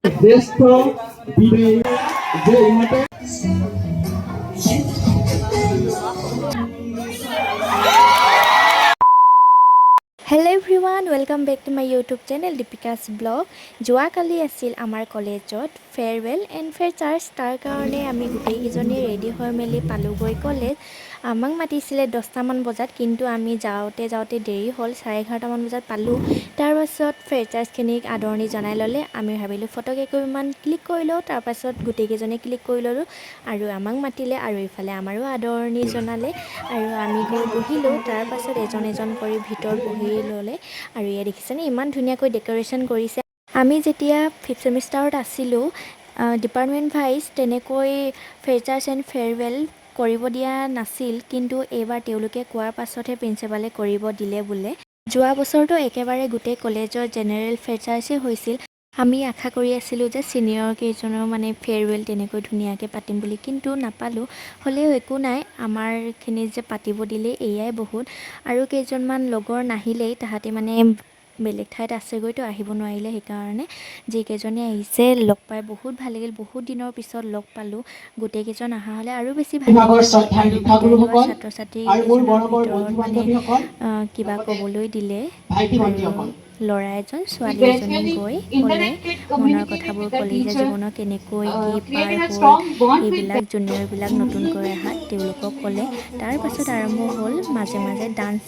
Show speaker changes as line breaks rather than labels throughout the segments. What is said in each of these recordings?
জ্যেষ্ঠ বিদায়ী যে ইহঁতে
hello' everyone welcome back to my YouTube channel Deepika's vlog. যোৱাকালি আছিল আমাৰ কলেজত ফেয়াৰৱেল এণ্ড ফ্ৰেচাৰ্ছ। তাৰ কাৰণে আমি গোটেইকেইজনী ৰেডি হৈ মেলি পালোঁগৈ কলেজ। আমাক মাতিছিলে 10টামান বজাত, কিন্তু আমি যাওঁতে দেৰি হ'ল, 11:30মান বজাত পালোঁ। তাৰপাছত ফ্ৰেচাৰ্ছখিনিক আদৰণি জনাই ল'লে। আমি ভাবিলোঁ ফটো কেইকপিমান ক্লিক কৰি লওঁ, তাৰপাছত গোটেইকেইজনী ক্লিক কৰি ল'লোঁ আৰু আমাক মাতিলে আৰু ইফালে আমাৰো আদৰণি জনালে আৰু আমি গৈ বহিলোঁ। তাৰপাছত এজন কৰি ভিতৰত বহি ল'লে আৰু ইয়াত দেখিছেনে ইমান ধুনীয়াকৈ ডেক'ৰেশ্যন কৰিছে। আমি যেতিয়া 5th ছেমিষ্টাৰত আছিলোঁ, ডিপাৰ্টমেণ্ট ভাইজ তেনেকৈ ফ্ৰেচাৰ্ছ এণ্ড ফেয়াৰৱেল কৰিব দিয়া নাছিল, কিন্তু এইবাৰ তেওঁলোকে কোৱাৰ পাছতহে প্ৰিন্সিপালে কৰিব দিলে বোলে। যোৱা বছৰটো একেবাৰে গোটেই কলেজৰ জেনেৰেল ফ্ৰেচাৰ্ছেই হৈছিল। আমি আশা কৰি আছিলোঁ যে ছিনিয়ৰ কেইজনৰ মানে ফেয়াৰৱেল তেনেকৈ ধুনীয়াকৈ পাতিম বুলি, কিন্তু নাপালোঁ। হ'লেও একো নাই, আমাৰখিনি যে পাতিব দিলে এয়াই বহুত। আৰু কেইজনমান লগৰ নাহিলেই, তাহাঁতি মানে বেলেগ ঠাইত আছেগৈতো, আহিব নোৱাৰিলে। সেইকাৰণে যিকেইজনী আহিছে লগ পাই বহুত ভাল লাগিল। বহুত দিনৰ পিছত লগ পালোঁ। গোটেইকেইজন অহা হ'লে আৰু বেছি ভাল লাগিল। আৰু বিদায় লোৱা ছাত্ৰ ছাত্ৰীকেইজনৰ ভিতৰত মানে কিবা ক'বলৈ দিলে আৰু ল'ৰা এজন ছোৱালী এজনী গৈ ক'লে, মনৰ কথাবোৰ ক'লে যে জীৱনত কেনেকৈ কি পাৰ হ'ল, এইবিলাক জুনিয়ৰবিলাক নতুনকৈ অহাত তেওঁলোকক ক'লে। তাৰ পাছত আৰম্ভ হ'ল মাজে মাজে ডান্স।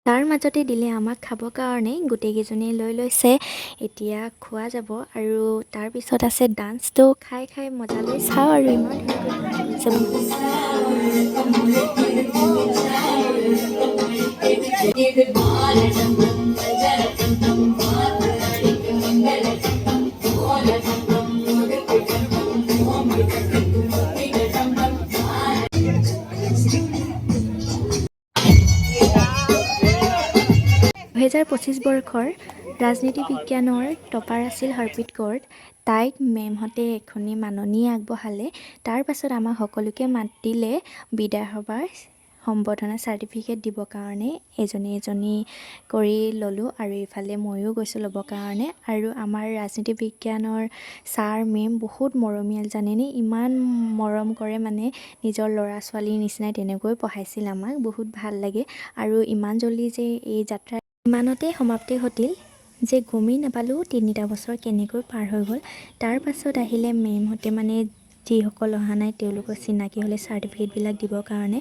তাৰ মাজতে দিলে আমাক খাবৰ কাৰণে, গোটেইকেইজনীয়ে লৈ লৈছে। এতিয়া খোৱা যাব আৰু তাৰপিছত আছে ডান্সটো। খাই মজা লৈ চাওঁ আৰু ইমান ধুনীয়াকৈ ডান্স কৰিছে বহুত। দুহেজাৰ 25 বৰ্ষৰ ৰাজনীতি বিজ্ঞানৰ টপাৰ আছিল হৰপ্ৰীত কৌৰ। তাইক মেমহঁতে এখনি মাননি আগবঢ়ালে। তাৰ পাছত আমাক সকলোকে মাতিলে বিদায় সভাৰ সম্বৰ্ধনা চাৰ্টিফিকেট দিবৰ কাৰণে। এজনী কৰি ল'লোঁ আৰু ইফালে ময়ো গৈছোঁ ল'বৰ কাৰণে। আৰু আমাৰ ৰাজনীতি বিজ্ঞানৰ ছাৰ মেম বহুত মৰমীয়াল, জানেনে? ইমান মৰম কৰে মানে, নিজৰ ল'ৰা ছোৱালীৰ নিচিনাই তেনেকৈ পঢ়াইছিল আমাক। বহুত ভাল লাগে। আৰু ইমান জল্দি যে এই যাত্ৰা ইমানতে সমাপ্তি ঘটিল যে গমেই নাপালোঁ 3টা বছৰ কেনেকৈ পাৰ হৈ গ'ল। তাৰ পাছত আহিলে মেমহঁতে, মানে যিসকল অহা নাই তেওঁলোকৰ চিনাকি হ'লে চাৰ্টিফিকেটবিলাক দিবৰ কাৰণে।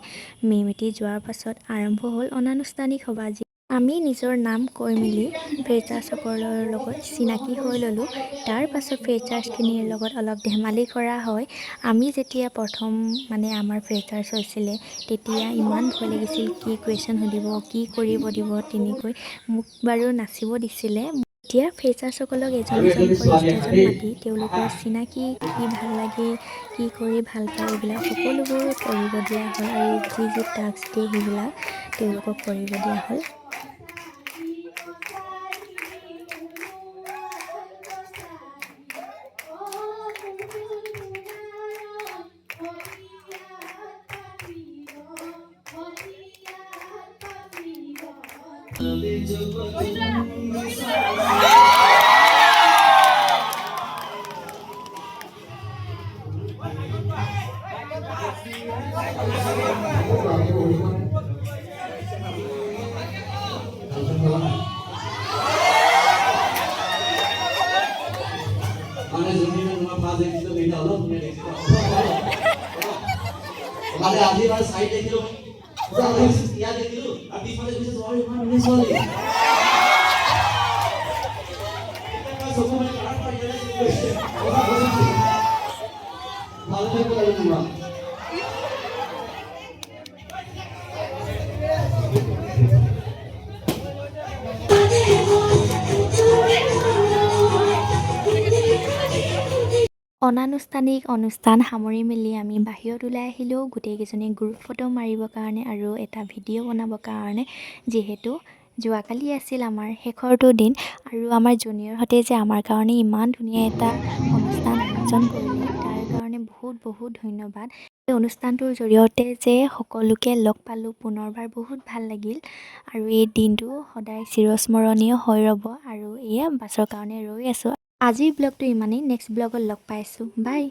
মেমহঁতে যোৱাৰ পাছত আৰম্ভ হ'ল অনানুষ্ঠানিক সভা। আমি নিজৰ নাম কৈ মেলি ফ্ৰেচাৰ্ছসকলৰ লগত চিনাকি হৈ ল'লোঁ। তাৰ পাছত ফ্ৰেচাৰ্ছখিনিৰ লগত অলপ ধেমালি কৰা হয়। আমি যেতিয়া প্ৰথম মানে আমাৰ ফ্ৰেচাৰ্ছ হৈছিলে, তেতিয়া ইমান ভয় লাগিছিল, কি কুৱেশ্যন সুধিব, কি কৰিব দিব। তেনেকৈ মোক বাৰু নাচিব দিছিলে। এতিয়া ফ্ৰেচাৰ্ছসকলক এজন কৰি ষ্টেজত মাতি তেওঁলোকৰ চিনাকি, কি ভাল লাগে, কি কৰি ভাল পায়, এইবিলাক সকলোবোৰ কৰিব দিয়া হ'ল আৰু যি টাস্ক দিয়ে সেইবিলাক তেওঁলোকক কৰিব দিয়া হ'ল।
আজি বাৰ চাই দেখিলো, ইয়াত দেখিলো আৰু পিছফালে গৈছে ছোৱালী, ইমান ধুনীয়া ছোৱালী। চকু মানে কাঢ়া পাই গ'লে ভাল লাগিব আৰু তোমাক। অনানুষ্ঠানিক অনুষ্ঠান সামৰি মেলি আমি বাহিৰত ওলাই আহিলোঁ, গোটেইকেইজনী গ্ৰুপ ফটো মাৰিবৰ কাৰণে আৰু এটা ভিডিঅ' বনাবৰ কাৰণে। যিহেতু যোৱাকালি আছিল আমাৰ শেষৰটো দিন আৰু আমাৰ জুনিয়ৰহঁতে যে আমাৰ কাৰণে ইমান ধুনীয়া এটা অনুষ্ঠান আয়োজন কৰিলে, তাৰ কাৰণে বহুত বহুত ধন্যবাদ। এই অনুষ্ঠানটোৰ জৰিয়তে যে সকলোকে লগ পালোঁ পুনৰবাৰ বহুত ভাল লাগিল আৰু এই দিনটো সদায় চিৰস্মৰণীয় হৈ ৰ'ব আৰু এয়া বাছৰ কাৰণে ৰৈ আছোঁ। আজিৰ ব্লগটো ইমানেই, নেক্সট ব্লগত লগ পাইছোঁ, বাই।